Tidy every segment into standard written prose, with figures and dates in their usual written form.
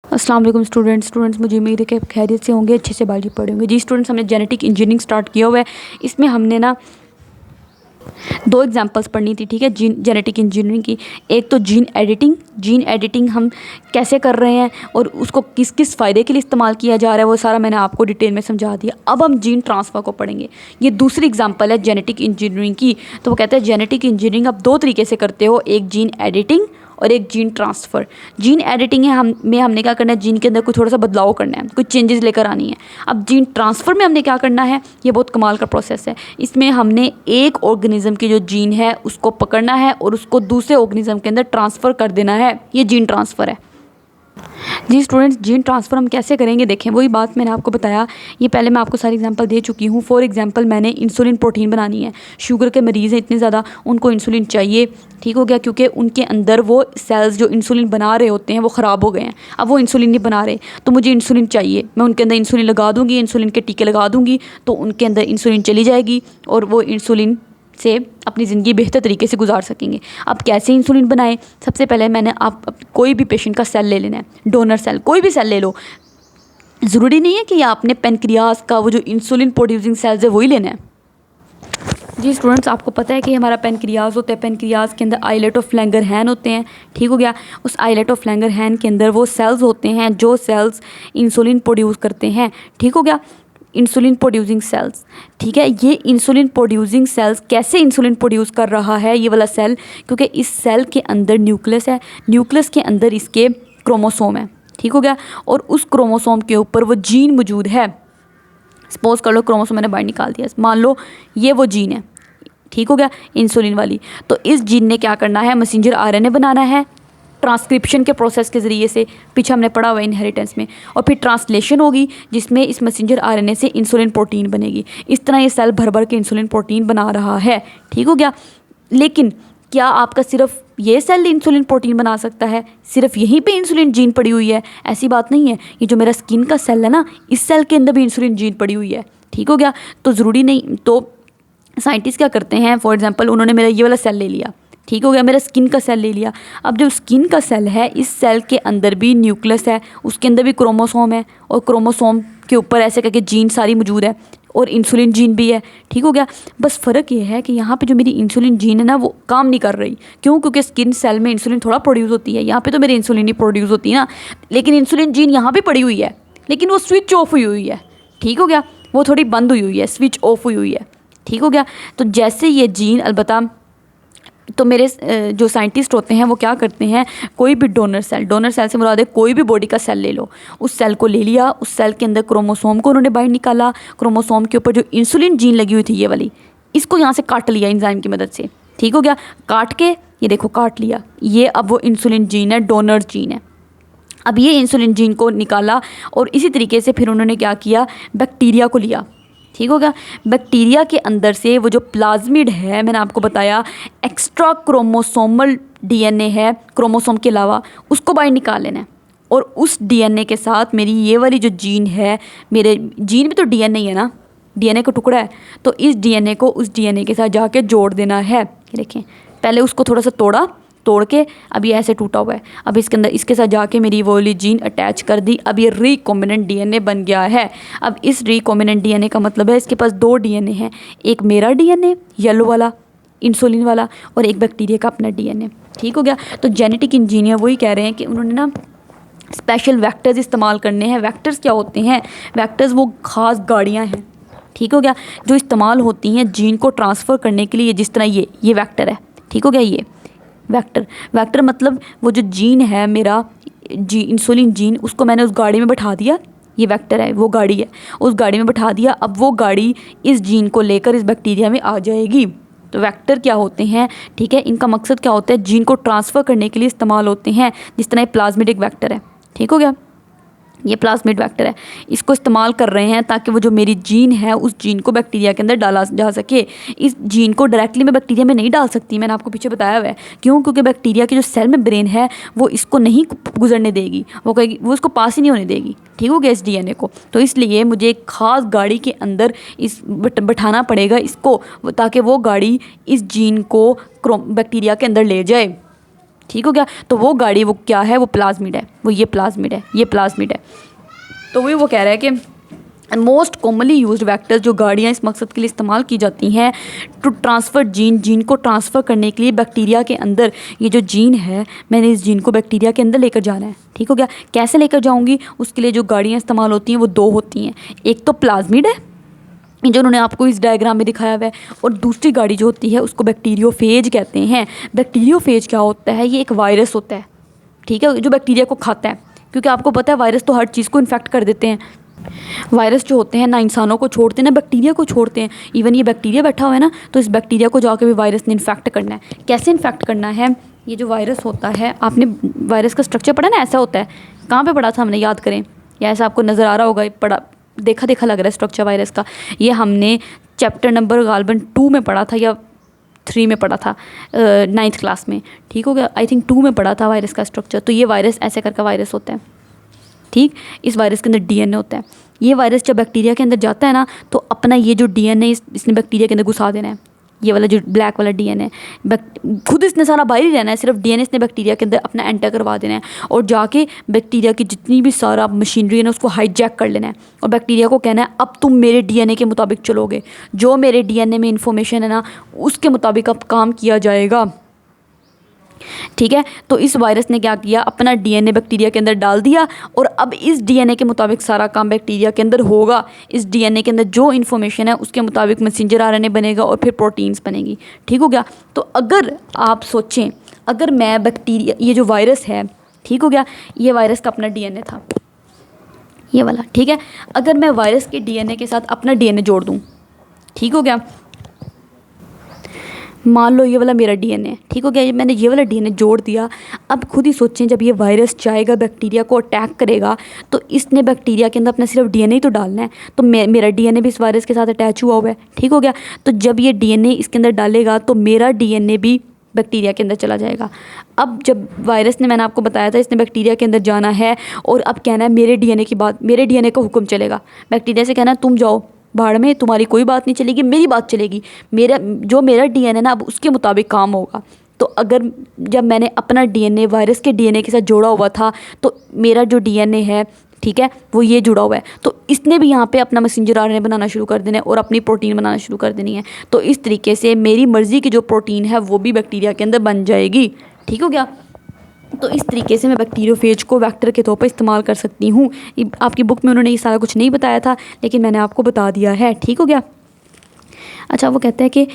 अस्सलाम वालेकुम स्टूडेंट्स मुझे उम्मीद है कि खैरियत से होंगे, अच्छे से बायोलॉजी पढ़े होंगे। जी स्टूडेंट्स, हमने जेनेटिक इंजीनियरिंग स्टार्ट किया हुआ है। इसमें हमने ना 2 एग्जांपल्स पढ़नी थी, ठीक है, जेनेटिक इंजीनियरिंग की। एक तो जीन एडिटिंग हम कैसे कर रहे हैं और उसको किस किस फ़ायदे के लिए इस्तेमाल किया जा रहा है, वो सारा मैंने आपको डिटेल में समझा दिया। अब हम जीन ट्रांसफ़र को पढ़ेंगे। ये दूसरी एग्जांपल है जेनेटिक इंजीनियरिंग की। तो वो कहते हैं जेनेटिक इंजीनियरिंग आप 2 तरीके से करते हो, एक जीन एडिटिंग और एक जीन ट्रांसफ़र। जीन एडिटिंग है हमने क्या करना है, जीन के अंदर कोई थोड़ा सा बदलाव करना है, कुछ चेंजेस लेकर आनी है। अब जीन ट्रांसफ़र में हमने क्या करना है, ये बहुत कमाल का प्रोसेस है। इसमें हमने एक ऑर्गेनिज्म की जो जीन है उसको पकड़ना है और उसको दूसरे ऑर्गेनिज्म के अंदर ट्रांसफ़र कर देना है, ये जीन ट्रांसफ़र है। जी स्टूडेंट्स, जीन ट्रांसफ़र हम कैसे करेंगे, देखें वही बात मैंने आपको बताया। ये पहले मैं आपको सारी एग्जांपल दे चुकी हूँ। फॉर एग्जांपल मैंने इंसुलिन प्रोटीन बनानी है। शुगर के मरीज़ हैं इतने ज़्यादा, उनको इंसुलिन चाहिए, ठीक हो गया, क्योंकि उनके अंदर वो सेल्स जो इंसुलिन बना रहे होते हैं वो ख़राब हो गए हैं। अब वो इंसुलिन नहीं बना रहे, तो मुझे इंसुलिन चाहिए। मैं उनके अंदर इंसुलिन लगा दूँगी, इंसुलिन के टीके लगा दूँगी, तो उनके अंदर इंसुलिन चली जाएगी और वो इंसुलिन से अपनी ज़िंदगी बेहतर तरीके से गुजार सकेंगे। अब कैसे इंसुलिन बनाएं, सबसे पहले मैंने आप कोई भी पेशेंट का सेल ले लेना है, डोनर सेल, कोई भी सेल ले लो। ज़रूरी नहीं है कि आपने पेनक्रियास का वो जो इंसुलिन प्रोड्यूसिंग सेल्स है वही लेना है। जी स्टूडेंट्स, आपको पता है कि हमारा पेनक्रियास होता है, पेनक्रियास के अंदर आइलेट ऑफ लैंगरहैन होते हैं, ठीक हो गया। उस आइलेट ऑफ लैंगरहैन के अंदर वो सेल्स होते हैं जो सेल्स इंसुलिन प्रोड्यूस करते हैं, ठीक हो गया, इंसुलिन प्रोड्यूसिंग सेल्स, ठीक है। ये इंसुलिन प्रोड्यूसिंग सेल्स कैसे इंसुलिन प्रोड्यूस कर रहा है ये वाला सेल, क्योंकि इस सेल के अंदर न्यूक्लियस है, न्यूक्लियस के अंदर इसके क्रोमोसोम है, ठीक हो गया, और उस क्रोमोसोम के ऊपर वो जीन मौजूद है। सपोज कर लो क्रोमोसोम मैंने बाहर निकाल दिया, मान लो ये वो जीन है, ठीक हो गया, इंसुलिन वाली। तो इस जीन ने क्या करना है, मैसेंजर आरएनए बनाना है ट्रांसक्रिप्शन के प्रोसेस के ज़रिए से, पीछे हमने पढ़ा हुआ इनहेरिटेंस में, और फिर ट्रांसलेशन होगी जिसमें इस मैसेंजर आरएनए से इंसुलिन प्रोटीन बनेगी। इस तरह ये सेल भर भर के इंसुलिन प्रोटीन बना रहा है, ठीक हो गया। लेकिन क्या आपका सिर्फ ये सेल इंसुलिन प्रोटीन बना सकता है, सिर्फ यहीं पे इंसुलिन जीन पड़ी हुई है? ऐसी बात नहीं है। ये जो मेरा स्किन का सेल है ना, इस सेल के अंदर भी इंसुलिन जीन पड़ी हुई है, ठीक हो गया। तो ज़रूरी नहीं, तो साइंटिस्ट क्या करते हैं, फॉर एग्जांपल उन्होंने मेरा ये वाला सेल ले लिया, ठीक हो गया, मेरा स्किन का सेल ले लिया। अब जो स्किन का सेल है, इस सेल के अंदर भी न्यूक्लियस है, उसके अंदर भी क्रोमोसोम है, और क्रोमोसोम के ऊपर ऐसे करके जीन सारी मौजूद है, और इंसुलिन जीन भी है, ठीक हो गया। बस फ़र्क ये है कि यहाँ पे जो मेरी इंसुलिन जीन है ना वो काम नहीं कर रही। क्यों? क्योंकि स्किन सेल में इंसुलिन थोड़ा प्रोड्यूस होती है, यहाँ पे तो मेरी इंसुलिन नहीं प्रोड्यूस होती ना, लेकिन इंसुलिन जीन यहाँ पे पड़ी हुई है, लेकिन वो स्विच ऑफ हुई है, ठीक हो गया, वो थोड़ी बंद हुई है, स्विच ऑफ हुई है, ठीक हो गया। तो जैसे ये जीन, अलबत्ता तो मेरे जो साइंटिस्ट होते हैं वो क्या करते हैं, कोई भी डोनर सेल से मुराद है कोई भी बॉडी का सेल ले लो, उस सेल को ले लिया, उस सेल के अंदर क्रोमोसोम को उन्होंने बाहर निकाला, क्रोमोसोम के ऊपर जो इंसुलिन जीन लगी हुई थी ये वाली, इसको यहाँ से काट लिया एंजाइम की मदद से, ठीक हो गया। काट के ये देखो काट लिया, ये अब वो इंसुलिन जीन है, डोनर जीन है। अब ये इंसुलिन जीन को निकाला, और इसी तरीके से फिर उन्होंने क्या किया, बैक्टीरिया को लिया, ठीक हो गया। बैक्टीरिया के अंदर से वो जो प्लाज्मिड है, मैंने आपको बताया एक्स्ट्रा क्रोमोसोमल डीएनए है क्रोमोसोम के अलावा, उसको बाहर निकाल लेना है, और उस डीएनए के साथ मेरी ये वाली जो जीन है, मेरे जीन भी तो डीएनए ही है ना, डीएनए का टुकड़ा है, तो इस डीएनए को उस डीएनए के साथ जाके जोड़ देना है। देखें, पहले उसको थोड़ा सा तोड़ के, अब ये ऐसे टूटा हुआ है, अब इसके अंदर इसके साथ जाके मेरी वो वाली जीन अटैच कर दी, अब ये रिकॉम्बिनेंट डीएनए बन गया है। अब इस रिकॉम्बिनेंट डीएनए का मतलब है इसके पास 2 डीएनए हैं, एक मेरा डीएनए येलो वाला इंसुलिन वाला, और एक बैक्टीरिया का अपना डीएनए, ठीक हो गया। तो जेनेटिक इंजीनियर वही कह रहे हैं कि उन्होंने ना स्पेशल वैक्टर्स इस्तेमाल करने हैं। वैक्टर्स क्या होते हैं, वैक्टर्स वो ख़ास गाड़ियाँ हैं, ठीक हो गया, जो इस्तेमाल होती हैं जीन को ट्रांसफ़र करने के लिए। जिस तरह ये वैक्टर है, ठीक हो गया, ये वैक्टर मतलब वो जो जीन है मेरा इंसुलिन जीन, उसको मैंने उस गाड़ी में बैठा दिया, ये वैक्टर है, वो गाड़ी है, उस गाड़ी में बैठा दिया। अब वो गाड़ी इस जीन को लेकर इस बैक्टीरिया में आ जाएगी। तो वैक्टर क्या होते हैं, ठीक है, इनका मकसद क्या होता है, जीन को ट्रांसफ़र करने के लिए इस्तेमाल होते हैं। जिस तरह प्लाज्मिडिक वैक्टर है, ठीक हो गया, ये प्लाज्मिड वैक्टर है, इसको इस्तेमाल कर रहे हैं ताकि वो जो मेरी जीन है उस जीन को बैक्टीरिया के अंदर डाला जा सके। इस जीन को डायरेक्टली मैं बैक्टीरिया में नहीं डाल सकती, मैंने आपको पीछे बताया हुआ है। क्यों? क्योंकि बैक्टीरिया के जो सेल में ब्रेन है वो इसको नहीं गुजरने देगी, वो कहेगी, वो इसको पास ही नहीं होने देगी, ठीक हो गया, इस डीएनए को। तो इसलिए मुझे एक ख़ास गाड़ी के अंदर इस बैठाना पड़ेगा इसको, ताकि वो गाड़ी इस जीन को बैक्टीरिया के अंदर ले जाए। ठीक हो गया। तो वो गाड़ी वो क्या है, वो प्लाज्मिड है, वो ये प्लाज्मिड है, ये प्लाज्मिड है। तो वो कह रहा है कि मोस्ट कॉमनली यूज्ड वेक्टर्स, जो गाड़ियाँ इस मकसद के लिए इस्तेमाल की जाती हैं टू ट्रांसफ़र जीन को ट्रांसफ़र करने के लिए बैक्टीरिया के अंदर, ये जो जीन है मैंने इस जीन को बैक्टीरिया के अंदर लेकर जाना है, ठीक हो गया। कैसे लेकर जाऊंगी, उसके लिए जो गाड़ियाँ इस्तेमाल होती हैं वो दो होती हैं, एक तो प्लाज्मिड है जो उन्होंने आपको इस डायग्राम में दिखाया हुआ है, और दूसरी गाड़ी जो होती है उसको बैक्टीरियोफेज कहते हैं। बैक्टीरियोफेज क्या होता है, ये एक वायरस होता है, ठीक है, जो बैक्टीरिया को खाता है, क्योंकि आपको पता है वायरस तो हर चीज़ को इन्फेक्ट कर देते हैं। वायरस जो होते हैं ना इंसानों को छोड़ते हैं ना बैक्टीरिया को छोड़ते हैं। इवन ये बैक्टीरिया बैठा हुआ है ना, तो इस बैक्टीरिया को जाके भी वायरस ने इन्फेक्ट करना है। कैसे इन्फेक्ट करना है, ये जो वायरस होता है, आपने वायरस का स्ट्रक्चर पढ़ा ना, ऐसा होता है। कहाँ पे पढ़ा था हमने, याद करें, या ऐसा आपको नज़र आ रहा होगा, पढ़ा देखा देखा लग रहा है स्ट्रक्चर वायरस का। ये हमने चैप्टर नंबर गालबन 2 में पढ़ा था या 3 में पढ़ा था, 9th क्लास में, ठीक हो गया। आई थिंक 2 में पढ़ा था वायरस का स्ट्रक्चर। तो ये वायरस ऐसे करके वायरस होता है, ठीक। इस वायरस के अंदर डीएनए होता है। ये वायरस जब बैक्टीरिया के अंदर जाता है ना, तो अपना ये जो डीएनए इसने बैक्टीरिया के अंदर घुसा देना है। ये वाला जो ब्लैक वाला डीएनए, खुद इसने सारा बाहर ही रहना है, सिर्फ डीएनए इसने बैक्टीरिया के अंदर अपना एंटर करवा देना है, और जाके बैक्टीरिया की जितनी भी सारा मशीनरी है ना उसको हाईजैक कर लेना है, और बैक्टीरिया को कहना है अब तुम मेरे डीएनए के मुताबिक चलोगे, जो मेरे डीएनए में इंफॉर्मेशन है ना उसके मुताबिक अब काम किया जाएगा, ठीक है। तो इस वायरस ने क्या किया, अपना डीएनए बैक्टीरिया के अंदर डाल दिया, और अब इस डीएनए के मुताबिक सारा काम बैक्टीरिया के अंदर होगा। इस डीएनए के अंदर जो इन्फॉर्मेशन है उसके मुताबिक मैसेंजर आरएनए बनेगा और फिर प्रोटीन्स बनेगी, ठीक हो गया। तो अगर आप सोचें, अगर मैं बैक्टीरिया, ये जो वायरस है, ठीक हो गया, ये वायरस का अपना डीएनए था ये वाला, ठीक है। अगर मैं वायरस के डीएनए के साथ अपना डीएनए जोड़ दूँ, ठीक हो गया, मान लो ये वाला मेरा डीएनए, ठीक हो गया, मैंने ये वाला डीएनए जोड़ दिया। अब खुद ही सोचें, जब ये वायरस जाएगा बैक्टीरिया को अटैक करेगा, तो इसने बैक्टीरिया के अंदर अपना सिर्फ डीएनए ही तो डालना है, तो मेरा डीएनए भी इस वायरस के साथ अटैच हुआ हुआ है, ठीक हो गया। तो जब ये डीएनए इसके अंदर डालेगा तो मेरा डीएनए भी बैक्टीरिया के अंदर चला जाएगा। अब जब वायरस ने, मैंने आपको बताया था, इसने बैक्टीरिया के अंदर जाना है, और अब कहना है मेरे डीएनए की बात, मेरे डीएनए का हुक्म चलेगा। बैक्टीरिया से कहना है तुम जाओ भाड़ में, तुम्हारी कोई बात नहीं चलेगी, मेरी बात चलेगी, मेरा डीएनए ना अब उसके मुताबिक काम होगा। तो अगर जब मैंने अपना डीएनए वायरस के डीएनए के साथ जोड़ा हुआ था, तो मेरा जो डीएनए है, ठीक है, वो ये जुड़ा हुआ है, तो इसने भी यहाँ पे अपना मैसेंजर आरएनए बनाना शुरू कर देना है और अपनी प्रोटीन बनाना शुरू कर देनी है। तो इस तरीके से मेरी मर्ज़ी की जो प्रोटीन है वो भी बैक्टीरिया के अंदर बन जाएगी, ठीक हो गया। तो इस तरीके से मैं बैक्टीरियोफेज को वेक्टर के तौर पर इस्तेमाल कर सकती हूँ। आपकी बुक में उन्होंने ये सारा कुछ नहीं बताया था, लेकिन मैंने आपको बता दिया है, ठीक हो गया। अच्छा, वो कहते हैं कि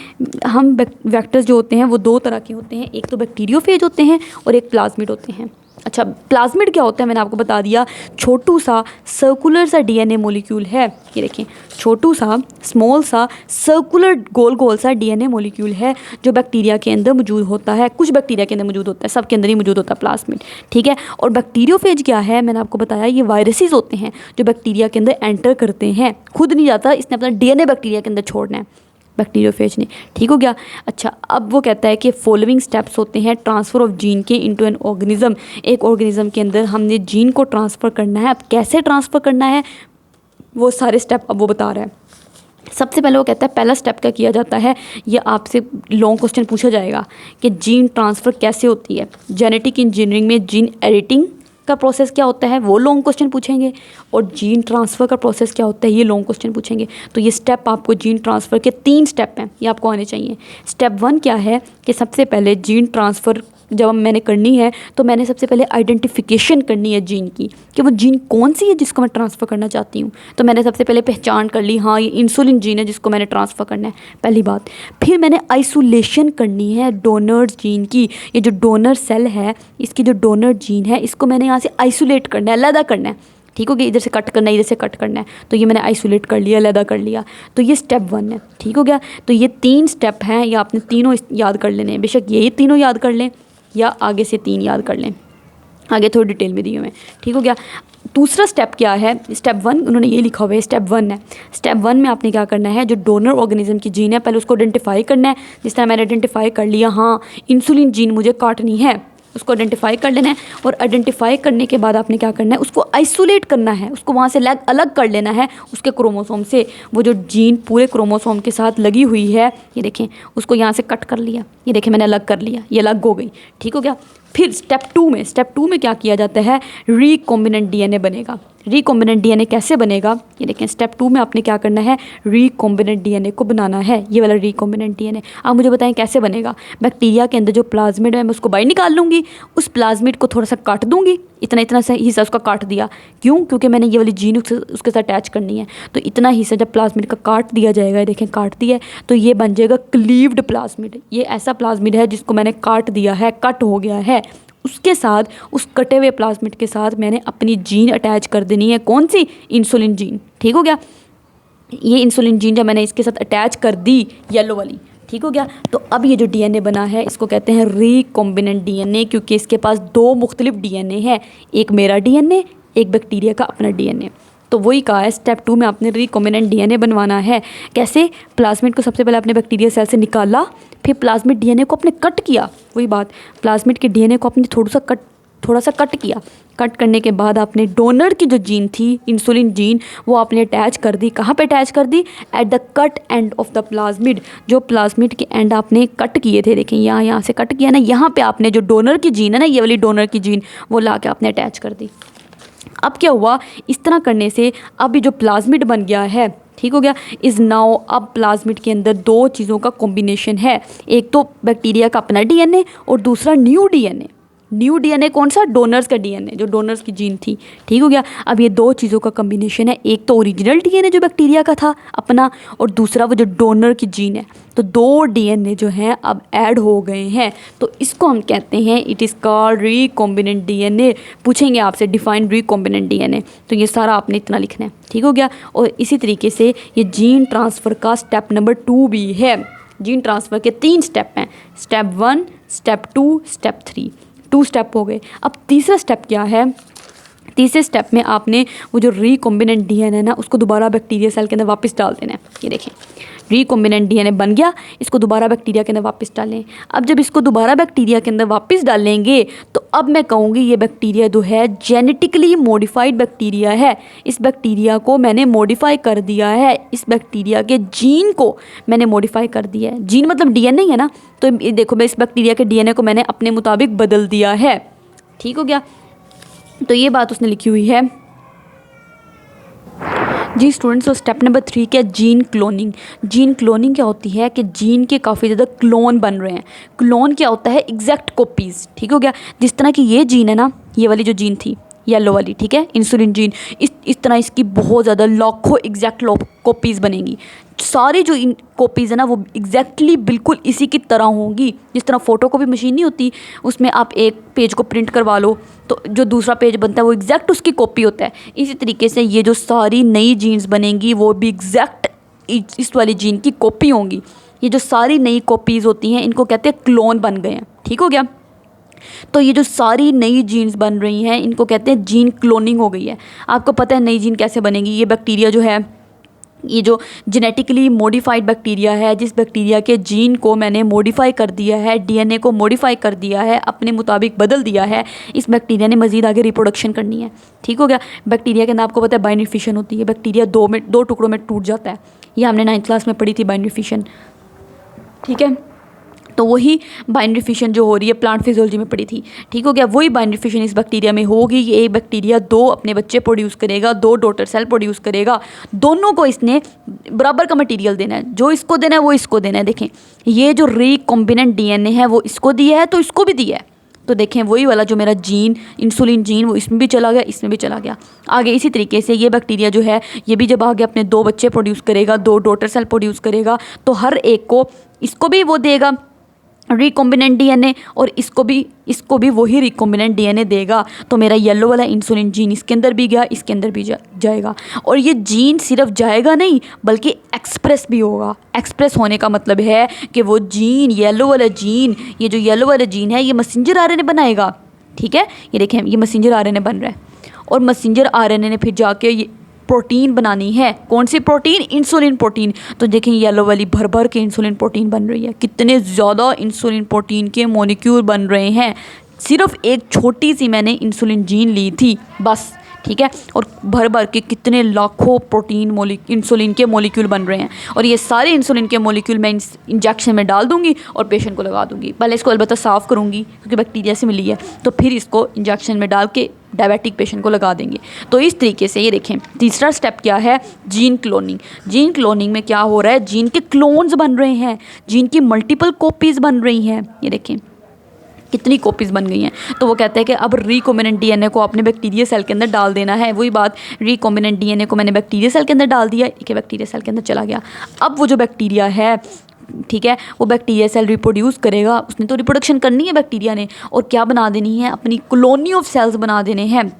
हम वेक्टर्स जो होते हैं वो दो तरह के होते हैं, एक तो बैक्टीरियोफेज होते हैं और एक प्लाज्मिड होते हैं। अच्छा, प्लाज्मिड क्या होता है, मैंने आपको बता दिया, छोटू सा सर्कुलर सा डीएनए मॉलिक्यूल है। ये देखें, छोटू सा स्मॉल सा सर्कुलर गोल गोल सा डीएनए मॉलिक्यूल है जो बैक्टीरिया के अंदर मौजूद होता है। कुछ बैक्टीरिया के अंदर मौजूद होता है, सब के अंदर ही मौजूद होता है प्लाज्मिड, ठीक है। और बैक्टीरियोफेज क्या है, मैंने आपको बताया, ये वायरसेस होते हैं जो बैक्टीरिया के अंदर एंटर करते हैं, खुद नहीं जाता, इसने अपना डीएनए बैक्टीरिया के अंदर छोड़ना है बैक्टीरियोफेज ने, ठीक हो गया। अच्छा, अब वो कहता है कि फॉलोइंग स्टेप्स होते हैं ट्रांसफ़र ऑफ जीन के इनटू एन ऑर्गेनिज्म। एक ऑर्गेनिज्म के अंदर हमने जीन को ट्रांसफ़र करना है। अब कैसे ट्रांसफ़र करना है वो सारे स्टेप अब वो बता रहा है। सबसे पहले वो कहता है पहला स्टेप क्या किया जाता है, ये आपसे लॉन्ग क्वेश्चन पूछा जाएगा कि जीन ट्रांसफ़र कैसे होती है। जेनेटिक इंजीनियरिंग में जीन एडिटिंग का प्रोसेस क्या होता है वो लॉन्ग क्वेश्चन पूछेंगे, और जीन ट्रांसफ़र का प्रोसेस क्या होता है ये लॉन्ग क्वेश्चन पूछेंगे। तो ये स्टेप आपको, जीन ट्रांसफ़र के 3 स्टेप हैं, ये आपको आने चाहिए। स्टेप 1 क्या है कि सबसे पहले जीन ट्रांसफ़र जब मैंने करनी है तो मैंने सबसे पहले आइडेंटिफिकेशन करनी है जीन की, कि वो जीन कौन सी है जिसको मैं ट्रांसफ़र करना चाहती हूँ। तो मैंने सबसे पहले पहचान कर ली, हाँ ये इंसुलिन जीन है जिसको मैंने ट्रांसफ़र करना है, पहली बात। फिर मैंने आइसोलेशन करनी है डोनर जीन की, ये जो डोनर सेल है इसकी जो डोनर जीन है इसको मैंने यहाँ से आइसोलेट करना है, अलग करना है, ठीक हो गया। इधर से कट करना है, इधर से कट करना है, तो ये मैंने आइसोलेट कर लिया, अलग कर लिया। तो ये स्टेप 1 है, ठीक हो गया। तो ये 3 स्टेप हैं, ये आपने तीनों याद कर लेने हैं, बेशक यही तीनों याद कर लें या आगे से 3 याद कर लें, आगे थोड़ी डिटेल में दी हुए, ठीक हो गया। दूसरा स्टेप क्या है, स्टेप 1 उन्होंने ये लिखा हुआ है, स्टेप 1 है। स्टेप 1 में आपने क्या करना है, जो डोनर ऑर्गेनिज्म की जीन है पहले उसको आइडेंटिफाई करना है। जिस तरह मैंने आइडेंटिफाई कर लिया, हाँ इंसुलिन जीन मुझे काटनी है, उसको आइडेंटिफाई कर लेना है। और आइडेंटिफाई करने के बाद आपने क्या करना है, उसको आइसोलेट करना है, उसको वहाँ से अलग कर लेना है उसके क्रोमोसोम से। वो जो जीन पूरे क्रोमोसोम के साथ लगी हुई है, ये देखें, उसको यहाँ से कट कर लिया, ये देखें मैंने अलग कर लिया, ये अलग हो गई, ठीक हो गया। फिर स्टेप टू में क्या किया जाता है, रिकॉम्बिनेंट डीएनए बनेगा। रिकॉम्बिनेंट डीएनए कैसे बनेगा, ये देखें स्टेप 2 में आपने क्या करना है, रिकॉम्बिनेंट डीएनए को बनाना है, ये वाला रिकॉम्बिनेंट डीएनए। आप मुझे बताएं कैसे बनेगा। बैक्टीरिया के अंदर जो प्लाज्मिड है मैं उसको बाहर निकाल लूँगी, उस प्लाज्मिड को थोड़ा सा काट दूँगी, इतना सा हिस्सा उसका काट दिया, क्यों, क्योंकि मैंने ये वाली जीन उसके साथ अटैच करनी है। तो इतना हिस्सा जब प्लाज्मिड का काट दिया जाएगा, देखें काट दिया है, तो ये बन जाएगा क्लीव्ड प्लाज्मिड। ये ऐसा प्लाज्मिड है जिसको मैंने काट दिया है, कट हो गया है। उसके साथ, उस कटे हुए प्लाज्मिड के साथ मैंने अपनी जीन अटैच कर देनी है, कौन सी, इंसुलिन जीन। ठीक हो गया। ये इंसुलिन जीन जब मैंने इसके साथ अटैच कर दी, येलो वाली, ठीक हो गया। तो अब ये जो डीएनए बना है इसको कहते हैं रिकॉम्बिनेंट डीएनए, क्योंकि इसके पास 2 मुख्तलिफ डीएनए है, एक मेरा डीएनए, एक बैक्टीरिया का अपना डीएनए। तो वही कहा है स्टेप 2 में आपने रिकॉम्बिनेंट डीएनए बनवाना है। कैसे, प्लाज्मिड को सबसे पहले आपने बैक्टीरिया सेल से निकाला, फिर प्लाज्मिड डीएनए को आपने कट किया, वही बात, प्लाज्मिड के डीएनए को आपने थोड़ा सा कट किया। कट करने के बाद आपने डोनर की जो जीन थी, इंसुलिन जीन, वो आपने अटैच कर दी। कहाँ पे अटैच कर दी, at the cut end of the plasmid. जो प्लाज्मिड के एंड आपने कट किए थे, देखें यहाँ से कट किया ना, यहाँ पे आपने जो डोनर की जीन है ना, ये वाली डोनर की जीन, वो ला के आपने अटैच कर दी। अब क्या हुआ, इस तरह करने से अब ये जो प्लाज्मिड बन गया है, ठीक हो गया, इज़ नाउ, अब प्लाज्मिड के अंदर 2 चीज़ों का कॉम्बिनेशन है, एक तो बैक्टीरिया का अपना डीएनए और दूसरा न्यू डीएनए। न्यू डीएनए कौन सा, डोनर्स का डीएनए, जो डोनर्स की जीन थी। ठीक हो गया। अब ये 2 चीज़ों का कम्बिनेशन है, एक तो ओरिजिनल डीएनए जो बैक्टीरिया का था अपना, और दूसरा वो जो डोनर की जीन है। तो 2 डीएनए जो हैं अब ऐड हो गए हैं, तो इसको हम कहते हैं, it is called recombinant DNA. पूछेंगे आपसे डिफाइन रिकॉम्बिनेंट डीएनए, तो ये सारा आपने इतना लिखना है। ठीक हो गया। और इसी तरीके से ये जीन ट्रांसफ़र का स्टेप नंबर 2 भी है। जीन ट्रांसफ़र के 3 स्टेप हैं, स्टेप 1, स्टेप 2, स्टेप 3। 2 स्टेप हो गए। अब तीसरा स्टेप क्या है, तीसरे स्टेप में आपने वो जो रिकॉम्बिनेंट डीएनए है ना, उसको दोबारा बैक्टीरिया सेल के अंदर वापस डाल देना है। ये देखें रिकॉम्बिनेंट डीएनए बन गया, इसको दोबारा बैक्टीरिया के अंदर वापस डालें। अब जब इसको दोबारा बैक्टीरिया के अंदर वापस डालेंगे, तो अब मैं कहूँगी ये बैक्टीरिया जो है जेनेटिकली मॉडिफाइड बैक्टीरिया है। इस बैक्टीरिया को मैंने मॉडिफाई कर दिया है, इस बैक्टीरिया के जीन को मैंने मॉडिफाई कर दिया है। जीन मतलब डीएनए है ना, तो देखो मैं इस बैक्टीरिया के डीएनए को मैंने अपने मुताबिक बदल दिया है। ठीक हो गया। तो ये बात उसने लिखी हुई है जी स्टूडेंट्स। तो स्टेप नंबर 3 क्या, जीन क्लोनिंग। जीन क्लोनिंग क्या होती है कि जीन के काफ़ी ज़्यादा क्लोन बन रहे हैं। क्लोन क्या होता है, एग्जैक्ट कॉपीज़। ठीक हो गया। जिस तरह की ये जीन है ना, ये वाली जो जीन थी येलो वाली, ठीक है, इंसुलिन जीन, इस तरह इसकी बहुत ज़्यादा लाखों एग्जैक्ट कॉपीज़ बनेंगी। सारी जो इन कॉपीज़ है ना, वो एग्जैक्टली बिल्कुल इसी की तरह होंगी। जिस तरह फ़ोटो कॉपी मशीन नहीं होती, उसमें आप एक पेज को प्रिंट करवा लो तो जो दूसरा पेज बनता है वो एग्जैक्ट उसकी कॉपी होता है। इसी तरीके से ये जो सारी नई जीन्स बनेंगी वो भी एग्जैक्ट इस वाली जीन की कॉपी होंगी। ये जो सारी नई कॉपीज़ होती हैं, इनको कहते हैं क्लोन बन गए हैं। ठीक हो गया। तो ये जो सारी नई जीन्स बन रही हैं, इनको कहते हैं जीन क्लोनिंग हो गई है। आपको पता है नई जीन कैसे बनेगी। ये बैक्टीरिया जो है, ये जो जेनेटिकली मॉडिफाइड बैक्टीरिया है, जिस बैक्टीरिया के जीन को मैंने मॉडिफाई कर दिया है, डीएनए को मॉडिफाई कर दिया है, अपने मुताबिक बदल दिया है, इस बैक्टीरिया ने मज़ीद आगे रिप्रोडक्शन करनी है। ठीक हो गया। बैक्टीरिया के अंदर आपको पता है बाइनरी फिशन होती है। बैक्टीरिया 2 टुकड़ों में टूट जाता है। ये हमने 9th क्लास में पढ़ी थी बाइनरी फिशन। ठीक है। तो वही बाइनरी फिशन जो हो रही है प्लांट फिजियोलॉजी में पड़ी थी। ठीक हो गया। वही बाइनरी फिशन इस बैक्टीरिया में होगी। ये एक बैक्टीरिया 2 अपने बच्चे प्रोड्यूस करेगा, 2 डॉटर सेल प्रोड्यूस करेगा। दोनों को इसने बराबर का मटेरियल देना है, जो इसको देना है वो इसको देना है। देखें ये जो रिकॉम्बिनेंट डीएनए है वो इसको दिया है, तो इसको भी दिया है। तो देखें वही वाला जो मेरा जीन, इंसुलिन जीन, वो इसमें भी चला गया, इसमें भी चला गया आगे। इसी तरीके से ये बैक्टीरिया जो है, ये भी जब आगे अपने 2 बच्चे प्रोड्यूस करेगा, 2 डॉटर सेल प्रोड्यूस करेगा, तो हर एक को इसको भी वो देगा रिकॉम्बिनेंट डीएनए, और इसको भी वही रिकॉम्बिनेंट डीएनए देगा। तो मेरा येलो वाला इंसुलिन जीन इसके अंदर भी गया, इसके अंदर भी जाएगा। और ये जीन सिर्फ जाएगा नहीं, बल्कि एक्सप्रेस भी होगा। एक्सप्रेस होने का मतलब है कि वो जीन, येलो वाला जीन, ये जो येलो वाला जीन है, ये मैसेंजर आरएनए बनाएगा। ठीक है। ये देखें ये मैसेंजर आरएनए बन रहा है, और मैसेंजर आरएनए ने फिर जाके ये प्रोटीन बनानी है। कौन सी प्रोटीन, इंसुलिन प्रोटीन। तो देखें येलो वाली भर भर के इंसुलिन प्रोटीन बन रही है। कितने ज़्यादा इंसुलिन प्रोटीन के मॉलिक्यूल बन रहे हैं। सिर्फ एक छोटी सी मैंने इंसुलिन जीन ली थी बस। ठीक है, और भर भर के कितने लाखों प्रोटीन इंसुलिन के मॉलिक्यूल बन रहे हैं, और ये सारे इंसुलिन के मॉलिक्यूल मैं इंजेक्शन में डाल दूंगी और पेशेंट को लगा दूंगी। पहले इसको अलबत्ता साफ़ करूंगी क्योंकि बैक्टीरिया से मिली है, तो फिर इसको इंजेक्शन में डाल के डायबिटिक पेशेंट को लगा देंगे। तो इस तरीके से ये देखें, तीसरा स्टेप क्या है, जीन क्लोनिंग। जीन क्लोनिंग में क्या हो रहा है, जीन के क्लोन्स बन रहे हैं, जीन की मल्टीपल कॉपीज़ बन रही हैं। ये देखें कितनी कॉपीज़ बन गई हैं। तो वो कहते हैं कि अब रिकॉम्बिनेंट डीएनए को आपने बैक्टीरिया सेल के अंदर डाल देना है। वही बात, रिकॉम्बिनेंट डीएनए को मैंने बैक्टीरिया सेल के अंदर डाल दिया, कि बैक्टीरिया सेल के अंदर चला गया। अब वो जो बैक्टीरिया है, ठीक है, वो बैक्टीरिया सेल रिप्रोड्यूस करेगा, उसने तो रिप्रोडक्शन करनी है बैक्टीरिया ने, और क्या बना देनी है, अपनी कॉलोनी ऑफ सेल्स बना देने हैं।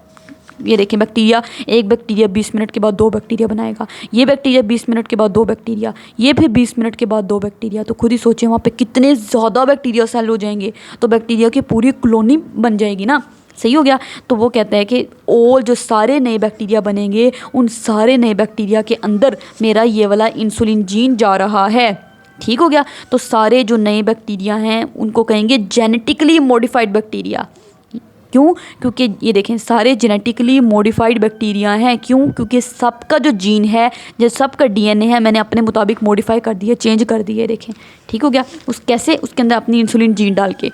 ये देखें बैक्टीरिया, एक बैक्टीरिया 20 मिनट के बाद 2 बैक्टीरिया बनाएगा, ये बैक्टीरिया 20 मिनट के बाद 2 बैक्टीरिया, ये फिर 20 मिनट के बाद 2 बैक्टीरिया। तो खुद ही सोचें वहाँ पे कितने ज़्यादा बैक्टीरिया सेल हो जाएंगे, तो बैक्टीरिया की पूरी कॉलोनी बन जाएगी ना। सही हो गया। तो वो कहता है कि और जो सारे नए बैक्टीरिया बनेंगे, उन सारे नए बैक्टीरिया के अंदर मेरा ये वाला इंसुलिन जीन जा रहा है। ठीक हो गया। तो सारे जो नए बैक्टीरिया हैं उनको कहेंगे जेनेटिकली मॉडिफाइड बैक्टीरिया। क्यों? क्योंकि ये देखें सारे जेनेटिकली मॉडिफाइड बैक्टीरिया हैं। क्यों? क्योंकि सबका जो जीन है, जो सबका डीएनए है, मैंने अपने मुताबिक मॉडिफाई कर दिया, चेंज कर दिए। देखें ठीक हो गया। कैसे? उसके अंदर अपनी इंसुलिन जीन डाल के।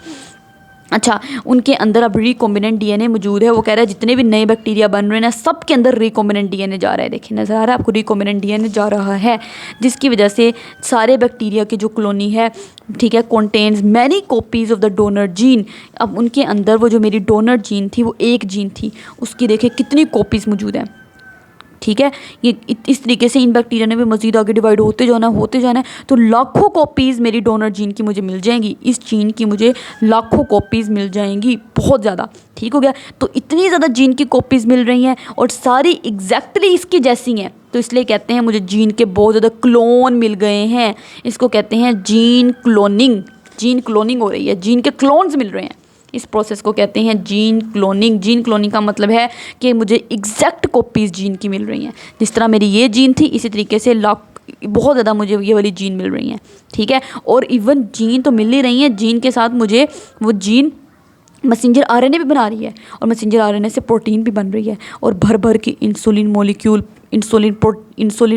अच्छा, उनके अंदर अब रिकॉम्बिनेंट डीएनए मौजूद है। वो कह रहा है जितने भी नए बैक्टीरिया बन रहे हैं ना, सब के अंदर रिकॉम्बिनेंट डीएनए जा रहा है। देखिए नज़र आ रहा है आपको, रिकॉम्बिनेंट डीएनए जा रहा है, जिसकी वजह से सारे बैक्टीरिया की जो कॉलोनी है, ठीक है, contains many copies of the donor gene. अब उनके अंदर वो जो मेरी डोनर जीन थी, वो एक जीन थी, उसकी देखिए कितनी कॉपीज़ मौजूद हैं। ठीक है, ये इस तरीके से इन बैक्टीरिया ने भी मज़ीद आगे डिवाइड होते जाना है, तो लाखों कॉपीज़ मेरी डोनर जीन की मुझे मिल जाएंगी। इस जीन की मुझे लाखों कॉपीज़ मिल जाएंगी, बहुत ज़्यादा। ठीक हो गया। तो इतनी ज़्यादा जीन की कॉपीज़ मिल रही हैं और सारी एग्जैक्टली इसकी जैसी हैं, तो इसलिए कहते हैं मुझे जीन के बहुत ज़्यादा क्लोन मिल गए हैं। इसको कहते हैं जीन क्लोनिंग। जीन क्लोनिंग हो रही है, जीन के क्लोन्स मिल रहे हैं। इस प्रोसेस को कहते हैं जीन क्लोनिंग। जीन क्लोनिंग का मतलब है कि मुझे एग्जैक्ट कॉपीज़ जीन की मिल रही हैं। जिस तरह मेरी ये जीन थी, इसी तरीके से बहुत ज़्यादा मुझे ये वाली जीन मिल रही हैं। ठीक है, और इवन जीन तो मिल ही रही हैं, जीन के साथ मुझे वो जीन मैसेंजर आरएनए भी बना रही है, और मैसेंजर आरएनए से प्रोटीन भी बन रही है, और भर भर के इंसुलिन मॉलिक्यूल, इंसुलिन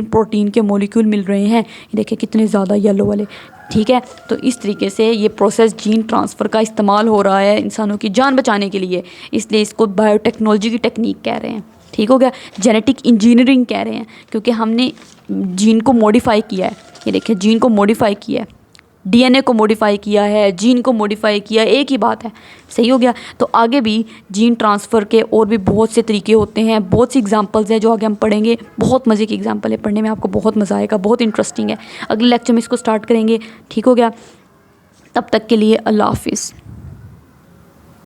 प्रोटीन के मॉलिक्यूल मिल रहे हैं। ये देखिए कितने ज़्यादा येलो वाले। ठीक है, तो इस तरीके से ये प्रोसेस जीन ट्रांसफ़र का इस्तेमाल हो रहा है इंसानों की जान बचाने के लिए, इसलिए इसको बायोटेक्नोलॉजी की टेक्निक कह रहे हैं। ठीक हो गया। जेनेटिक इंजीनियरिंग कह रहे हैं, क्योंकि हमने जीन को मॉडिफाई किया है। ये देखिए जीन को मॉडिफाई किया है, डीएनए को मॉडिफाई किया है, जीन को मॉडिफाई किया, एक ही बात है। सही हो गया। तो आगे भी जीन ट्रांसफ़र के और भी बहुत से तरीके होते हैं, बहुत सी एग्जांपल्स हैं जो आगे हम पढ़ेंगे। बहुत मज़े की एग्जांपल है, पढ़ने में आपको बहुत मज़ा आएगा, बहुत इंटरेस्टिंग है। अगले लेक्चर में इसको स्टार्ट करेंगे। ठीक हो गया। तब तक के लिए अल्लाह हाफिज़।